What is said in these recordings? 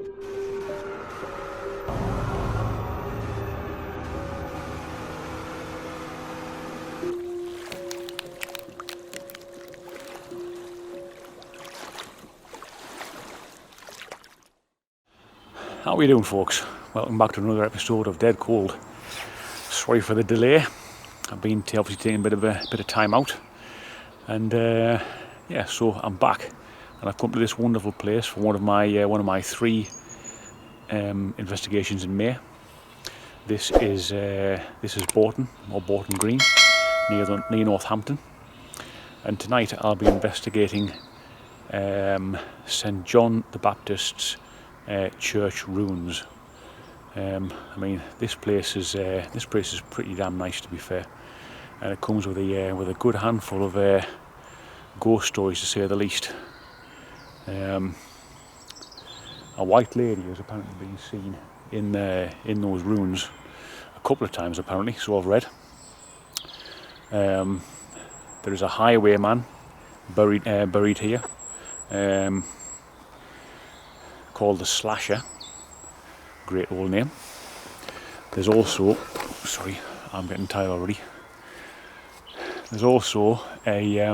How are we doing, folks? Welcome back to another episode of Dead Cold. Sorry for the delay. I've been obviously taking a bit of time out, and so I'm back, and I've come to this wonderful place for one of my three investigations in May. This is Boughton Green, near Northampton, and tonight I'll be investigating St John the Baptist's church ruins. This place is pretty damn nice, to be fair, and it comes with a good handful of ghost stories, to say the least. A white lady has apparently been seen in those ruins a couple of times, apparently, so I've read. There is a highwayman buried here, called the Slasher. Great old name. There's also, sorry, I'm getting tired already. There's also a,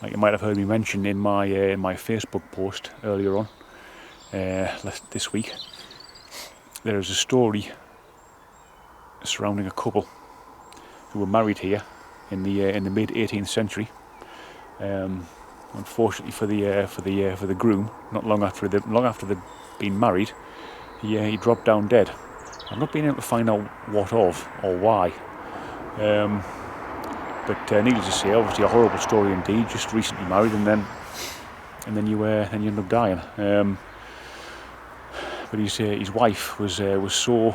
like you might have heard me mention in my Facebook post earlier on this week, there is a story surrounding a couple who were married here in the mid 18th century. Unfortunately for the groom, not long after they'd been married, he dropped down dead. I've not been able to find out what of or why. But needless to say, obviously a horrible story indeed. Just recently married, and then you end up dying. But his wife was so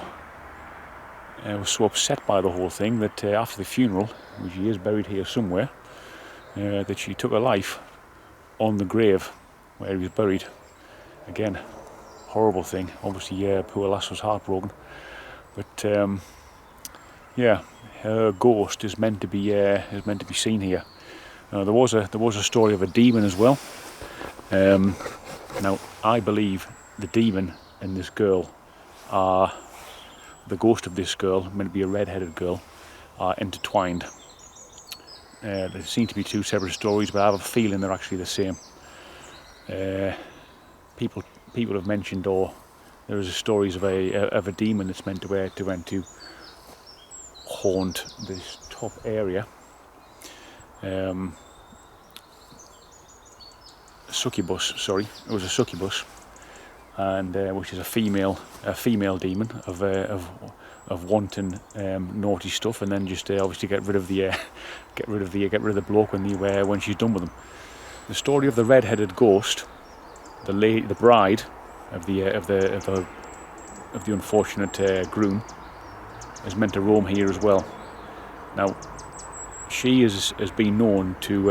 upset by the whole thing that after the funeral, which she is buried here somewhere, that she took her life on the grave where he was buried. Again, horrible thing. Obviously, poor lass was heartbroken. But her ghost is meant to be seen here. There was a story of a demon as well. Now, I believe the demon and this girl the ghost of this girl, meant to be a red-headed girl, are intertwined. There seem to be two separate stories, but I have a feeling they're actually the same. People have mentioned, or there is stories of a demon that's meant to haunt this top area. Succubus, sorry, it was a succubus, and which is a female demon of wanton naughty stuff, and then just obviously get rid of the bloke when she's done with him. The story of the red-headed ghost, the bride of the unfortunate groom, is meant to roam here as well. Now, she has been known to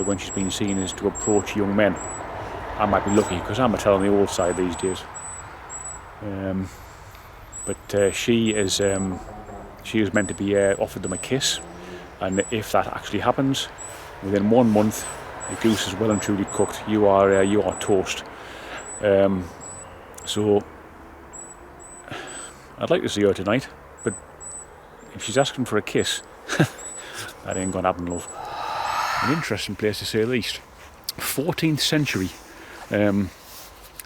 when she's been seen, is to approach young men. I might be lucky because I'm telling the old side these days. But she is meant to be offered them a kiss, and if that actually happens, within 1 month, the goose is well and truly cooked. You are toast. So I'd like to see her tonight, but if she's asking for a kiss, that ain't gonna happen, love. An interesting place, to say the least. 14th century.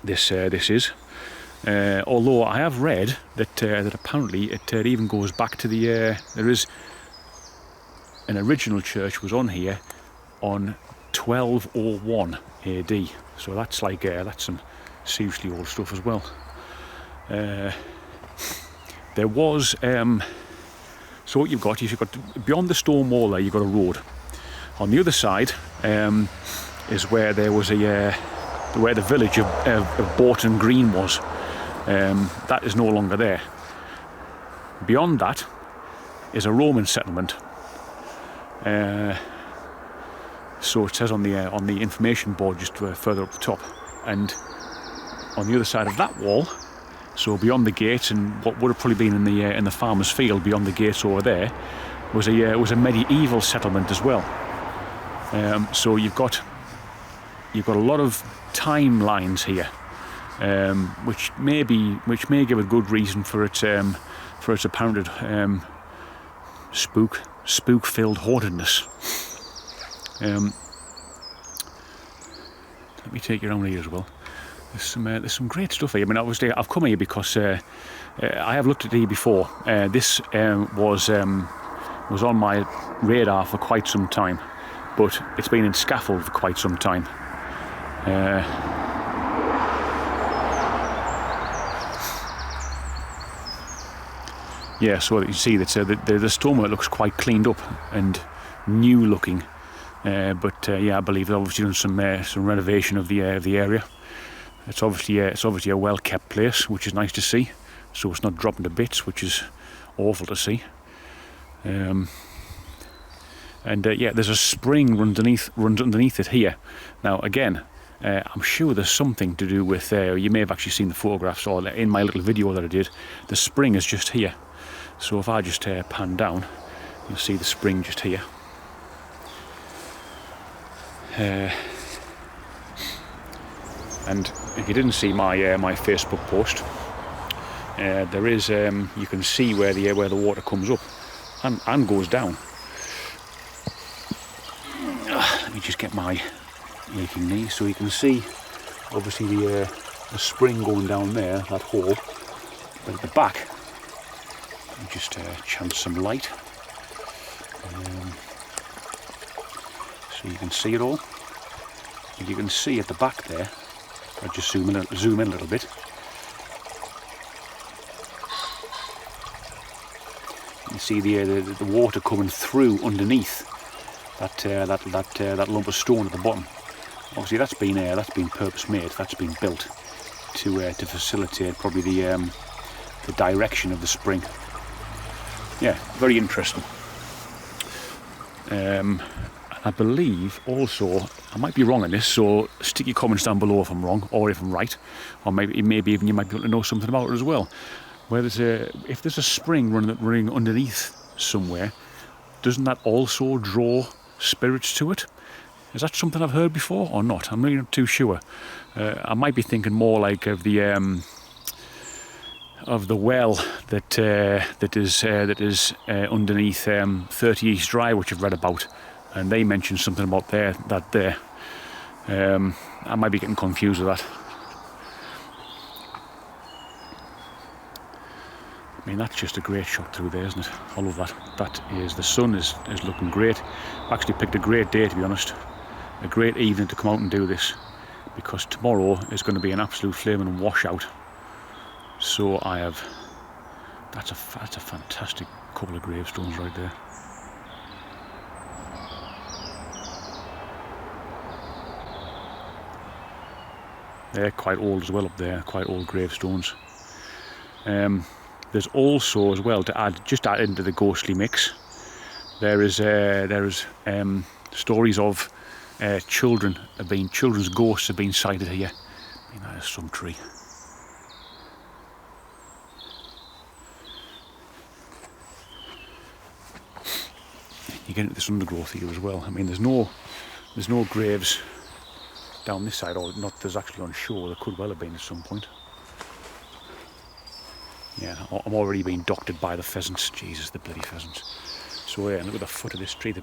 This is. Although I have read that apparently it even goes back to there is an original church was on here on 1201 AD. So that's that's some seriously old stuff as well. There was so what you've got beyond the stone wall there, you've got a road. On the other side is where there was where the village of Boughton Green was. That is no longer there. Beyond that is a Roman settlement. So it says on the information board just further up the top, and on the other side of that wall, so beyond the gates and what would have probably been in the farmer's field beyond the gates over there, was a medieval settlement as well. So you've got a lot of timelines here. which may give a good reason for its apparent spook-filled hauntedness. Let me take you around here as well. There's some great stuff here. I mean, obviously, I've come here because I have looked at it here before. This was on my radar for quite some time, but it's been in scaffold for quite some time. Yeah, so you see that the stonework looks quite cleaned up and new looking. Yeah, I believe they've obviously done some renovation of the area. It's obviously a well kept place, which is nice to see. So it's not dropping to bits, which is awful to see. Yeah, there's a spring runs underneath it here. Now again, I'm sure there's something to do with. You may have actually seen the photographs, or in my little video that I did. The spring is just here. So if I just pan down, you'll see the spring just here. And if you didn't see my Facebook post, there is you can see where the water comes up and goes down. Let me just get my aching knee so you can see. Obviously the spring going down there, that hole, but at the back, let me just chance some light. So you can see it all. And you can see at the back there, I'll just zoom in a little bit. You can see the water coming through underneath that lump of stone at the bottom. Obviously that's been purpose made. That's been built to facilitate probably the direction of the spring. Yeah, very interesting. I believe also, I might be wrong on this, so stick your comments down below if I'm wrong or if I'm right, or maybe even you might be able to know something about it as well. Where if there's a spring running underneath somewhere, doesn't that also draw spirits to it? Is that something I've heard before or not? I'm really not too sure. I might be thinking more like of the well that is underneath 30 East Drive, which I've read about. And they mentioned something about that there. I might be getting confused with that. I mean, that's just a great shot through there, isn't it? I love that. The sun is looking great. I've actually picked a great day, to be honest. A great evening to come out and do this, because tomorrow is going to be an absolute flaming washout. So that's a fantastic couple of gravestones right there. They're quite old as well up there, quite old gravestones. There's also as well, to add into the ghostly mix, there is stories of children's ghosts have been sighted here. I mean, that is some tree. You get into this undergrowth here as well. I mean, there's no graves down this side, or not. There's actually on shore. There could well have been at some point. Yeah, I'm already being doctored by the pheasants. Jesus, the bloody pheasants. So yeah, look at the foot of this tree. I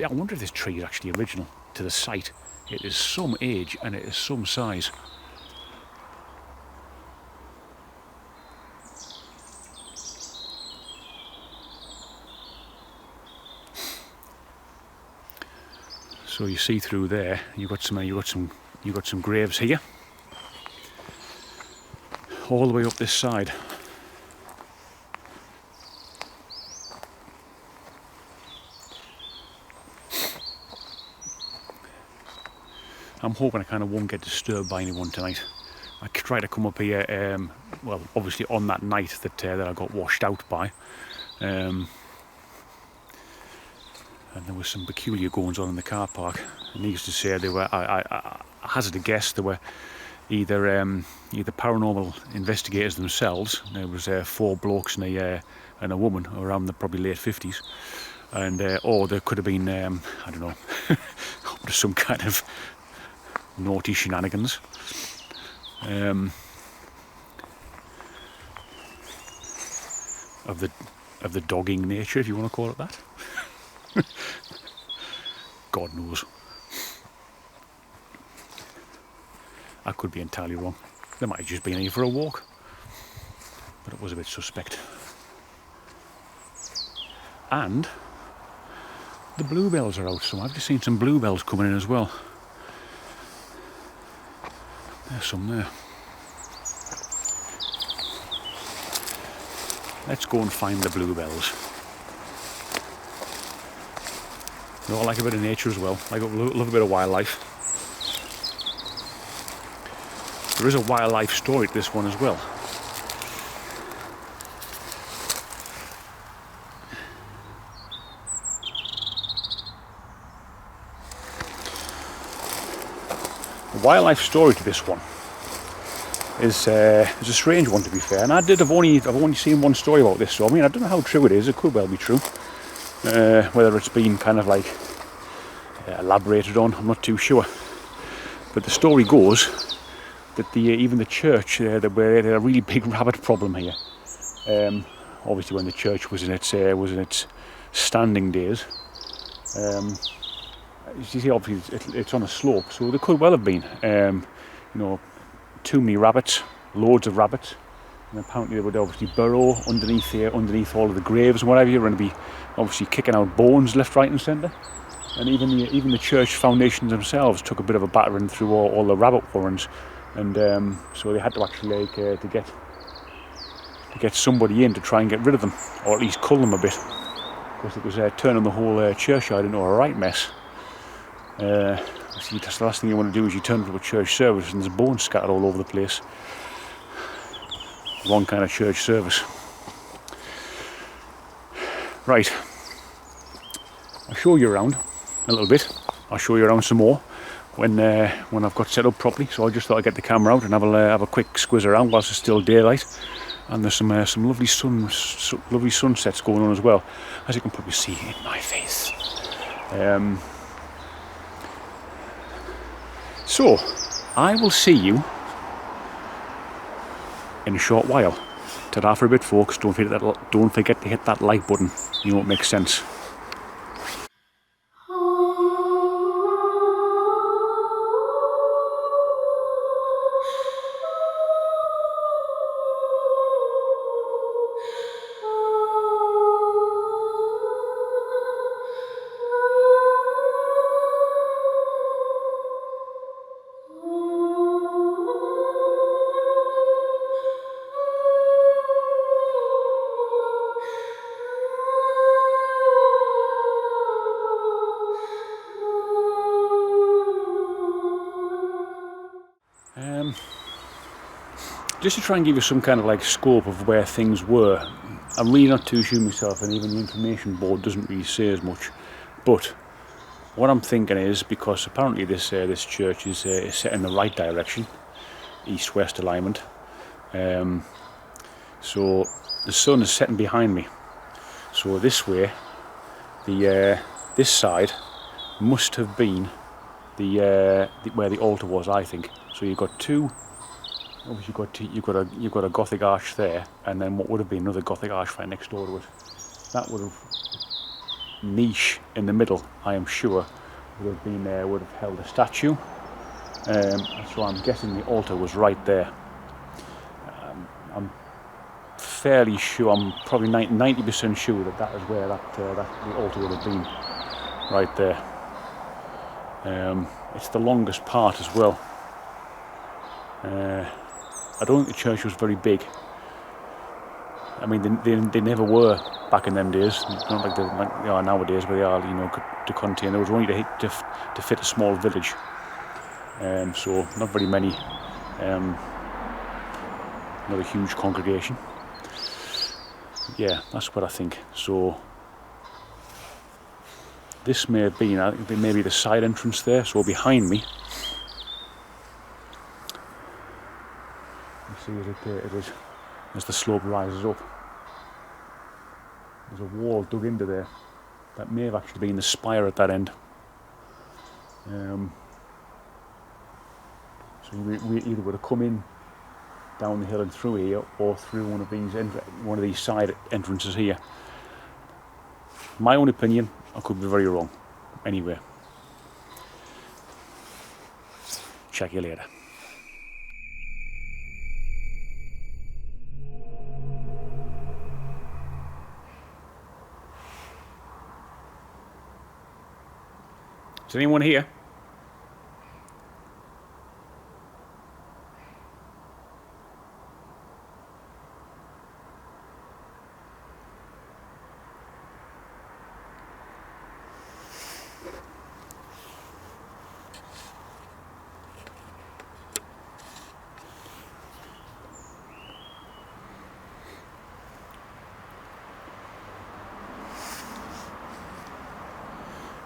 wonder if this tree is actually original to the site. It is some age and it is some size. So you see through there, you've got some graves here, all the way up this side. I'm hoping I kind of won't get disturbed by anyone tonight. I tried to come up here, well, obviously on that night that I got washed out by. And there was some peculiar goings on in the car park. And needless to say, they were, I hazard a guess, they were either paranormal investigators themselves. There was 4 blokes and a woman around the probably late 50s, and or there could have been I don't know, some kind of naughty shenanigans. of the dogging nature, if you want to call it that. God knows. I could be entirely wrong. They might have just been here for a walk, but it was a bit suspect. And the bluebells are out, so I've just seen some bluebells coming in as well. There's some there. Let's go and find the bluebells. You know, I like a bit of nature as well. I love a bit of wildlife. There is a wildlife story to this one as well. The wildlife story to this one is a strange one, to be fair. And I've only seen one story about this, so I mean, I don't know how true it is. It could well be true. Whether it's been kind of like elaborated on, I'm not too sure. But the story goes that even the church, they had a really big rabbit problem here. Obviously, when the church was in its standing days. You see, obviously, it's on a slope, so there could well have been, too many rabbits, loads of rabbits, and apparently they would obviously burrow underneath all of the graves and whatever. You're going to be obviously kicking out bones left, right, and centre. And even the church foundations themselves took a bit of a battering through all the rabbit warrens. And so they had to actually to get somebody in to try and get rid of them, or at least cull them a bit, because it was turning the whole churchyard into a right mess. See, that's the last thing you want to do is you turn up to a church service and there's bones scattered all over the place. Wrong kind of church service. Right, I'll show you around a little bit. I'll show you around some more when I've got set up properly. So I just thought I'd get the camera out and have a quick squiz around whilst it's still daylight. And there's some lovely sunsets going on as well, as you can probably see in my face. So I will see you in a short while. Ta-da for a bit, folks. Don't forget to hit that like button. You know, it makes sense. Just to try and give you some kind of like scope of where things were. I'm really not too sure myself, and even the information board doesn't really say as much. But what I'm thinking is, because apparently this church is set in the right direction, east-west alignment. So the sun is setting behind me. So this way, this side must have been where the altar was, I think. So you've got two. Obviously, you've got a Gothic arch there, and then what would have been another Gothic arch right next door to it. That would have niche in the middle, I am sure, would have held a statue. So I'm guessing the altar was right there. I'm fairly sure. I'm probably 90% sure that is where that the altar would have been, right there. It's the longest part as well. I don't think the church was very big. I mean, they never were back in them days. Not like they are nowadays, where they are, to contain. There was only to fit a small village. So not very many. Not a huge congregation. Yeah, that's what I think. So this may have been, I think, maybe the side entrance there. So behind me. See it is as the slope rises up. There's a wall dug into there. That may have actually been the spire at that end. So So we either would have come in down the hill and through here, or through one of these side entrances here. My own opinion, I could be very wrong. Anyway, check you later. Is anyone here?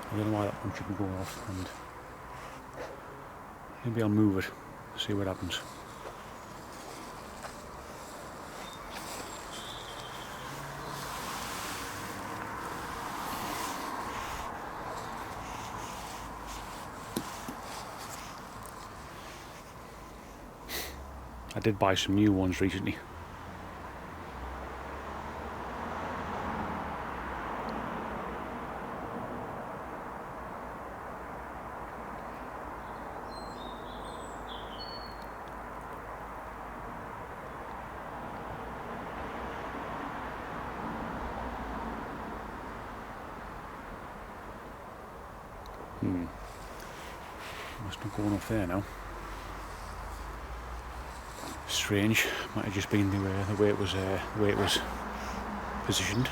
I don't know why that one should be going off, and maybe I'll move it, see what happens. I did buy some new ones recently. Must not going off there now. Strange. Might have just been the way it was positioned.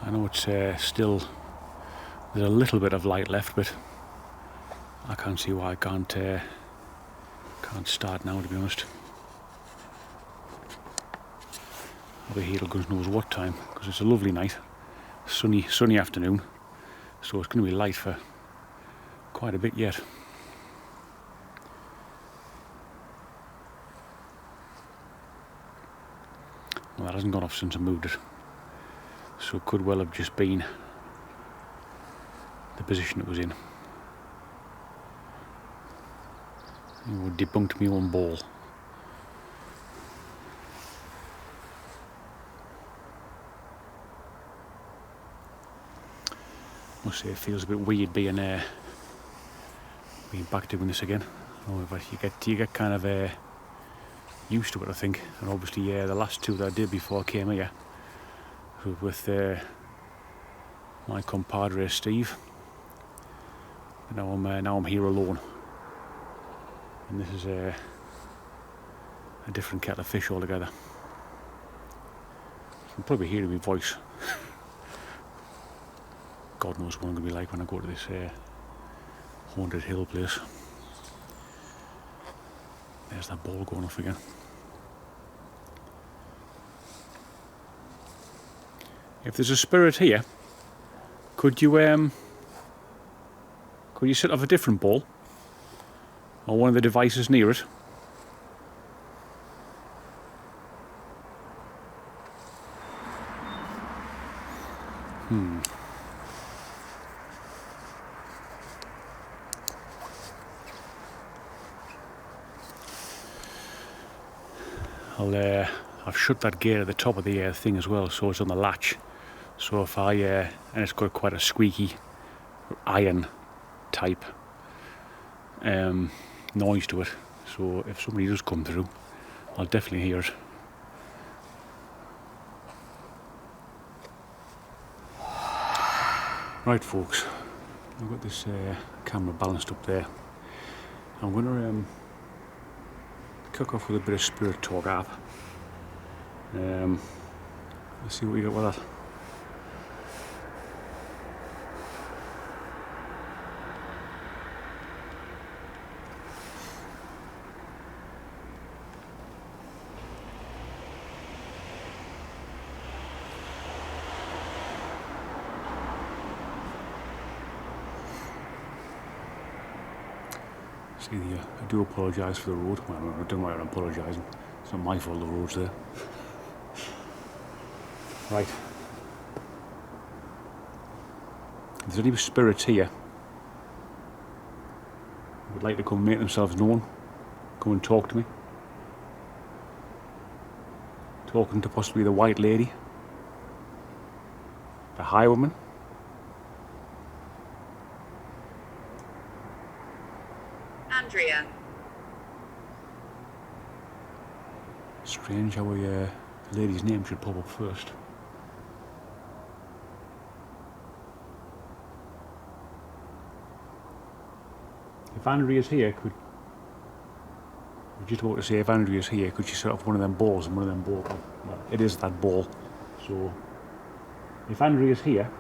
I know it's still, there's a little bit of light left, but I can't see why I can't start now, to be honest. I'll be here till goodness knows what time, because it's a lovely night, sunny afternoon, so it's going to be light for quite a bit yet. Well, that hasn't gone off since I moved it, so it could well have just been the position it was in. It debunked my own ball. Must say it feels a bit weird being back doing this again. However, you get kind of used to it, I think. And obviously, the last two that I did before I came here with my compadre Steve. But now I'm here alone, and this is a different kettle of fish altogether. You can probably hear my voice. God knows what I'm going to be like when I go to this haunted hill place. There's that ball going off again. If there's a spirit here, could you set off a different ball, or one of the devices near it? I've shut that gate at the top of the thing as well, so it's on the latch. So if I and it's got quite a squeaky iron type noise to it. So if somebody does come through, I'll definitely hear it. Right, folks, I've got this camera balanced up there. I'm going to kick off with a bit of Spirit Talk app. Let's see what we got with that. See, I do apologise for the road. Well, I don't know why I'm apologising. It's not my fault the road's there. Right. If there's any spirits here who would like to come make themselves known, come and talk to me. Talking to possibly the white lady, the highwayman. Andrea. Strange how a lady's name should pop up first. If Andrea's here, I was just about to say, if Andrea's here, could she set up one of them balls and one of them balls? Well, it is that ball. So, if Andrea's here,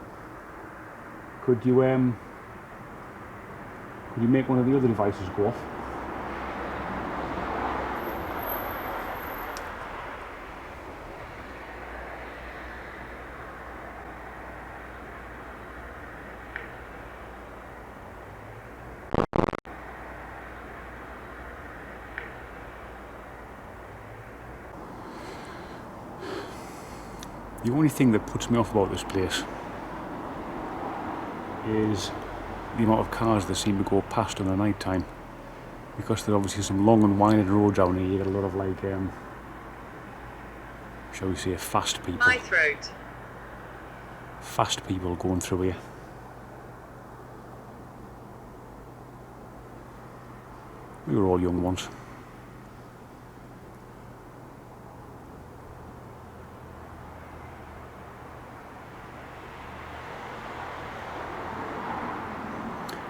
could you make one of the other devices go off? The only thing that puts me off about this place is the amount of cars that seem to go past in the night time. Because there's obviously some long and winding roads down here, you get a lot of like, shall we say, fast people. My throat. Fast people going through here. We were all young once.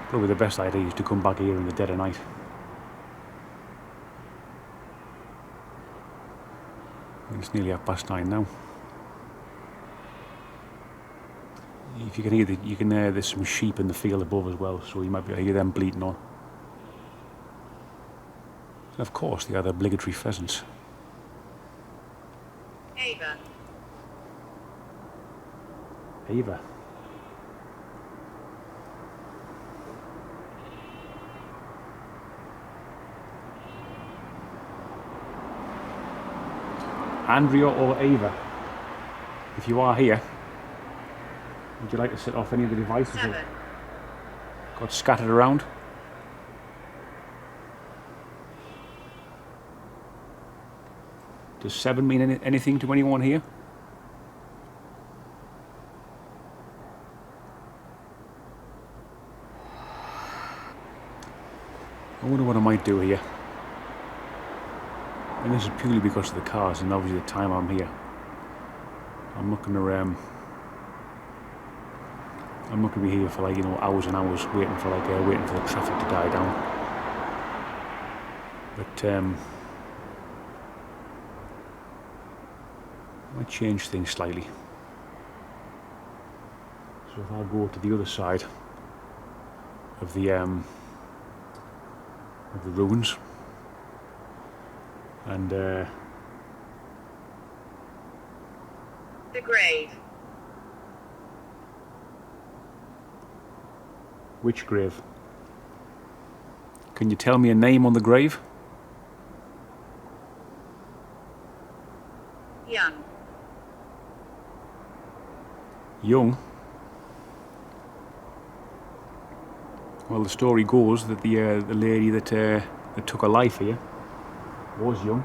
Probably the best idea is to come back here in the dead of night. It's nearly 9:30 now. If you can hear there's some sheep in the field above as well, so you might be able to hear them bleating on. And of course, the other obligatory pheasants. Ava. Ava. Andrea or Ava, if you are here, would you like to set off any of the devices that got scattered around? Does 7 mean anything to anyone here? I wonder what I might do here. And this is purely because of the cars and obviously the time I'm here. I'm not gonna be here for like, hours and hours waiting for the traffic to die down. But I might change things slightly. So if I go to the other side of the ruins, and The grave. which grave? Can you tell me a name on the grave? Young. Young? Well, the story goes that the lady that took her life here was young.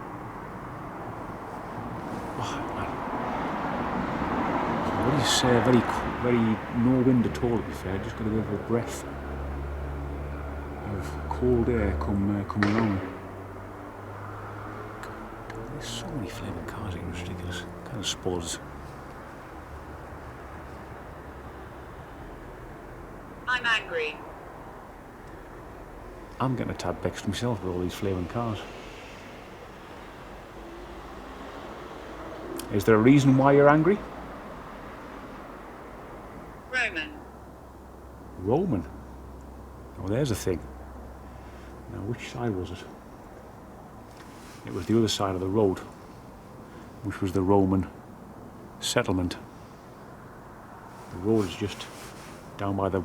Oh, man. Very no wind at all, to be fair. Just got a bit of a breath of cold air come along. God, there's so many flaming cars here, it's ridiculous. Kind of spoils. I'm angry. I'm getting a tad vexed myself with all these flaming cars. Is there a reason why you're angry? Roman. Roman? Oh, there's a thing. Now, which side was it? It was the other side of the road, which was the Roman settlement. The road is just down by the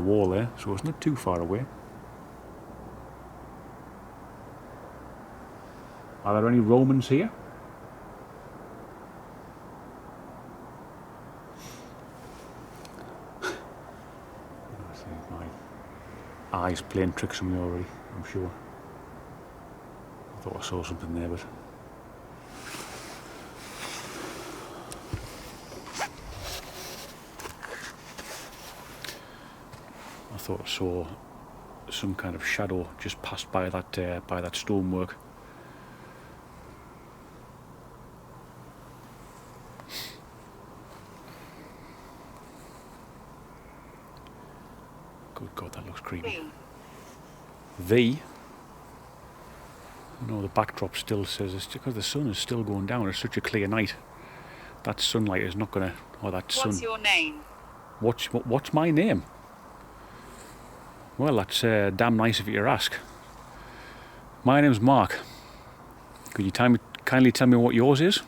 wall there, so it's not too far away. Are there any Romans here? My eyes playing tricks on me already, I'm sure. I thought I saw something there, but... I thought I saw some kind of shadow just passed by that stonework. Good God, that looks creepy. V. No, the backdrop still says it's because the sun is still going down. It's such a clear night. That sunlight is not gonna. Oh, that sun. What's your name? What's my name? Well, that's damn nice of you to ask. My name's Mark. Could you kindly tell me what yours is?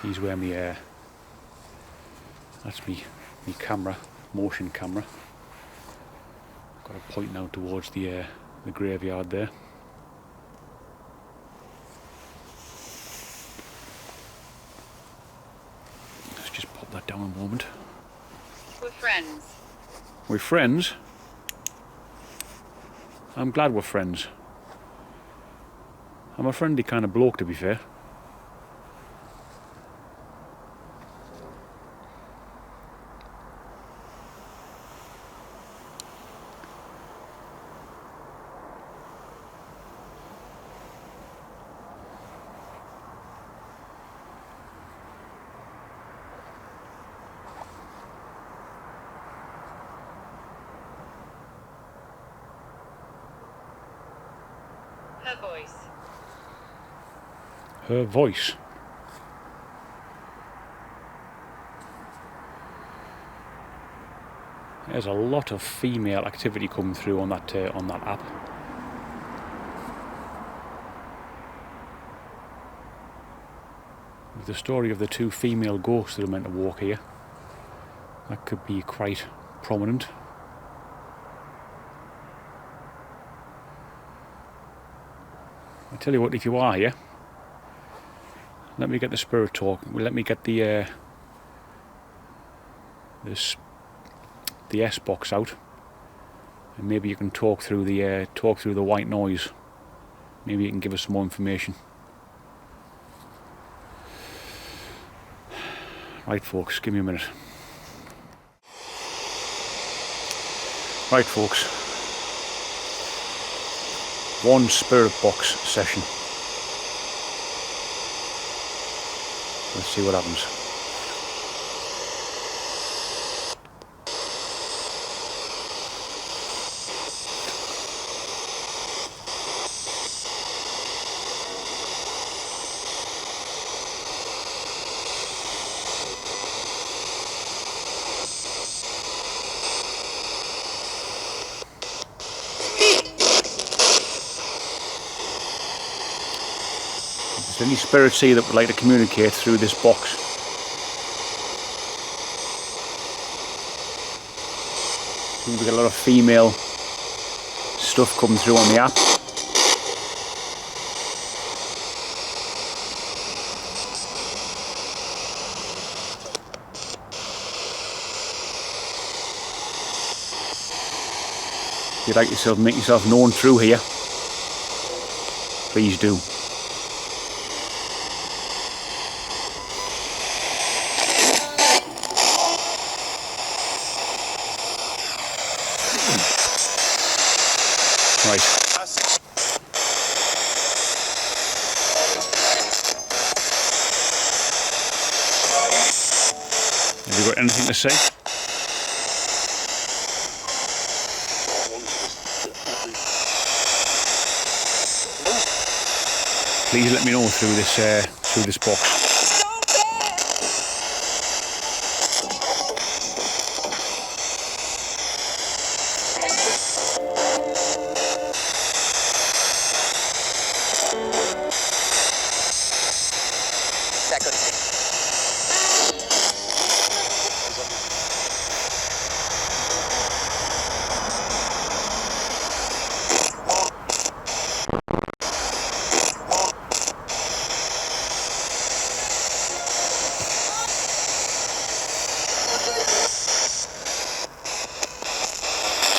He's where me that's me camera, motion camera. Got it pointing out towards the graveyard there. Let's just pop that down a moment. We're friends. We're friends? I'm glad we're friends. I'm a friendly kind of bloke, to be fair. Her voice. Her voice. There's a lot of female activity coming through on that app. With the story of the two female ghosts that are meant to walk here, that could be quite prominent. I tell you what, if you are here, let me get the spirit talk. Let me get the S box out, and maybe you can talk through the white noise. Maybe you can give us some more information. Right, folks, give me a minute. Right, folks. One spirit box session. Let's see what happens. Is there any spirits here that would like to communicate through this box? We get a lot of female stuff coming through on the app. If you'd like yourself, make yourself known through here, please do. Right. Have you got anything to say? Please let me know through this box.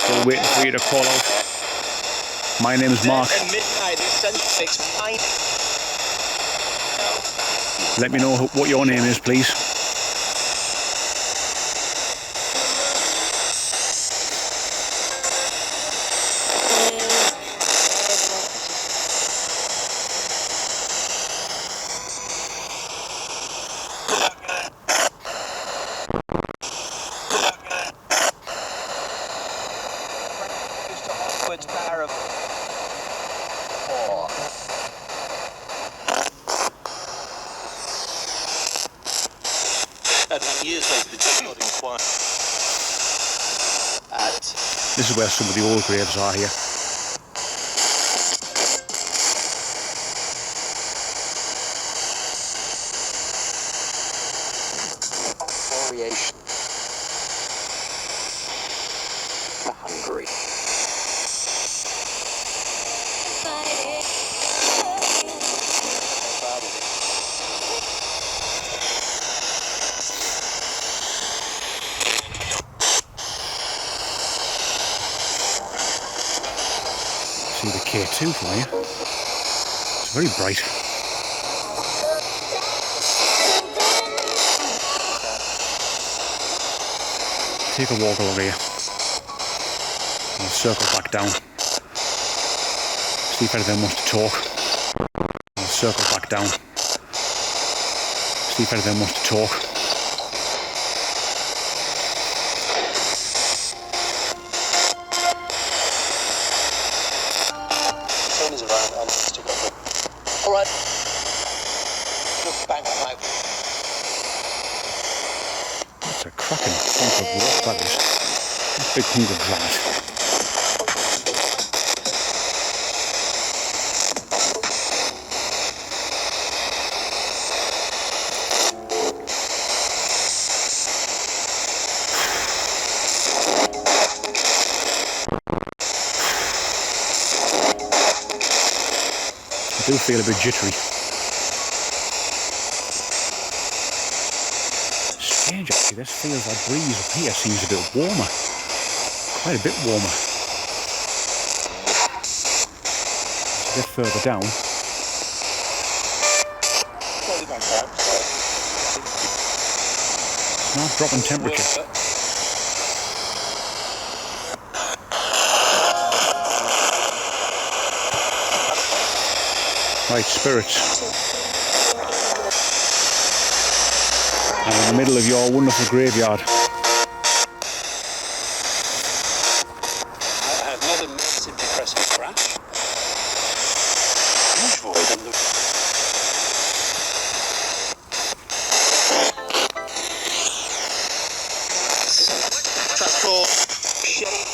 Still waiting for you to call out. My name is Mark. At midnight, Let me know what your name is, please. This is where some of the old graves are here. Variation. Hungry. See the K2 for you. It's very bright. Take a walk along here. And circle back down. See if anyone wants to talk. And circle back down. See if anyone wants to talk. Alright. Look back at my... That's a cracking hunk of rock, that is. That's a big hunk of granite. I do feel a bit jittery. Strange actually, this feels like breeze up here seems a bit warmer. Quite a bit warmer. It's a bit further down. It's not dropping temperature. Right, spirits. I'm in the middle of your wonderful graveyard. I have another massive depressive crash. Huge void on the... That's called shade.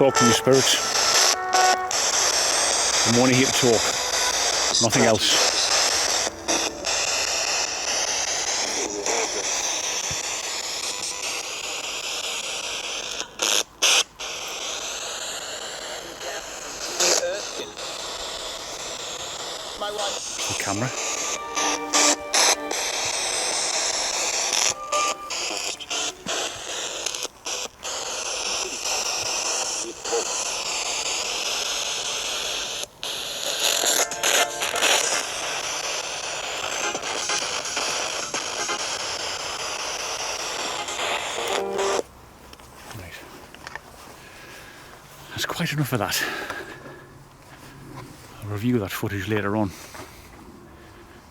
Talk to your spirits. I'm only here to talk. Nothing else. The camera. That's quite enough of that. I'll review that footage later on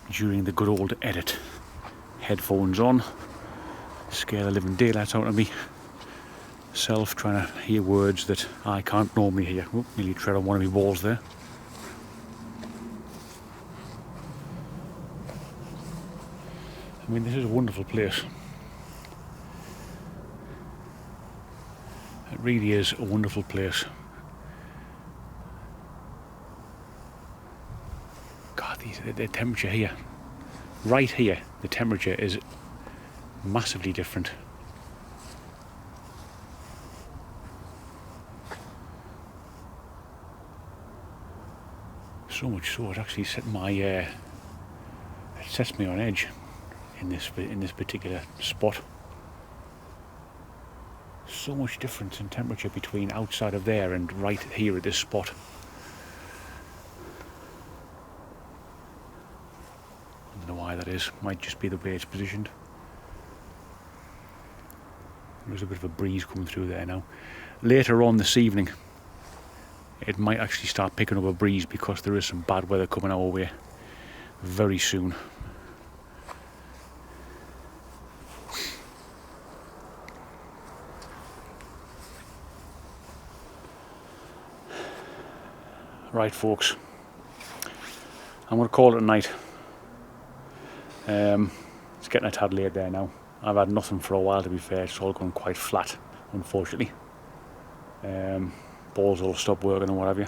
during the good old edit. Headphones on, scare the living daylights out of me. Self trying to hear words that I can't normally hear. Oh, nearly tread on one of my balls there. I mean, this is a wonderful place. It really is a wonderful place. the temperature here, right here, the temperature is massively different. So much so it actually set my it sets me on edge in this particular spot. So much difference in temperature between outside of there and right here at this spot. I don't know why that is. Might just be the way it's positioned. There's a bit of a breeze coming through there now. Later on this evening, it might actually start picking up a breeze because there is some bad weather coming our way very soon. Right, folks, I'm going to call it a night. It's getting a tad late there now. I've had nothing for a while, to be fair. It's all gone quite flat, unfortunately. Balls all stopped working and what have you.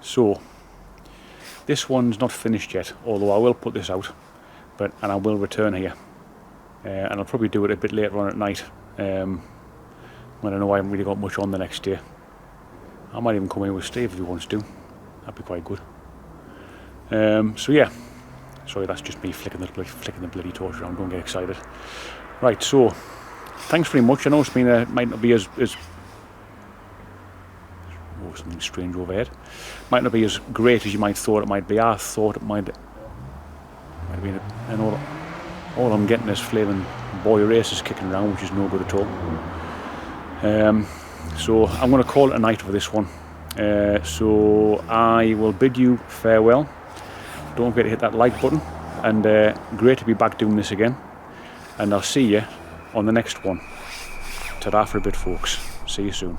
So this one's not finished yet, although I will put this out, and I will return here, and I'll probably do it a bit later on at night, when I know I haven't really got much on the next day. I might even come in with Steve if he wants to. That'd be quite good. So yeah, sorry, that's just me flicking the bloody torch around. Don't get excited. Right, so thanks very much. I know it's been might not be as oh, something strange overhead. Might not be as great as you might thought it might be. I thought it might have been, and all I'm getting is flaming boy races kicking around, which is no good at all. So I'm going to call it a night for this one. So I will bid you farewell. Don't forget to hit that like button, and great to be back doing this again. And I'll see you on the next one. Ta-da for a bit, folks. See you soon.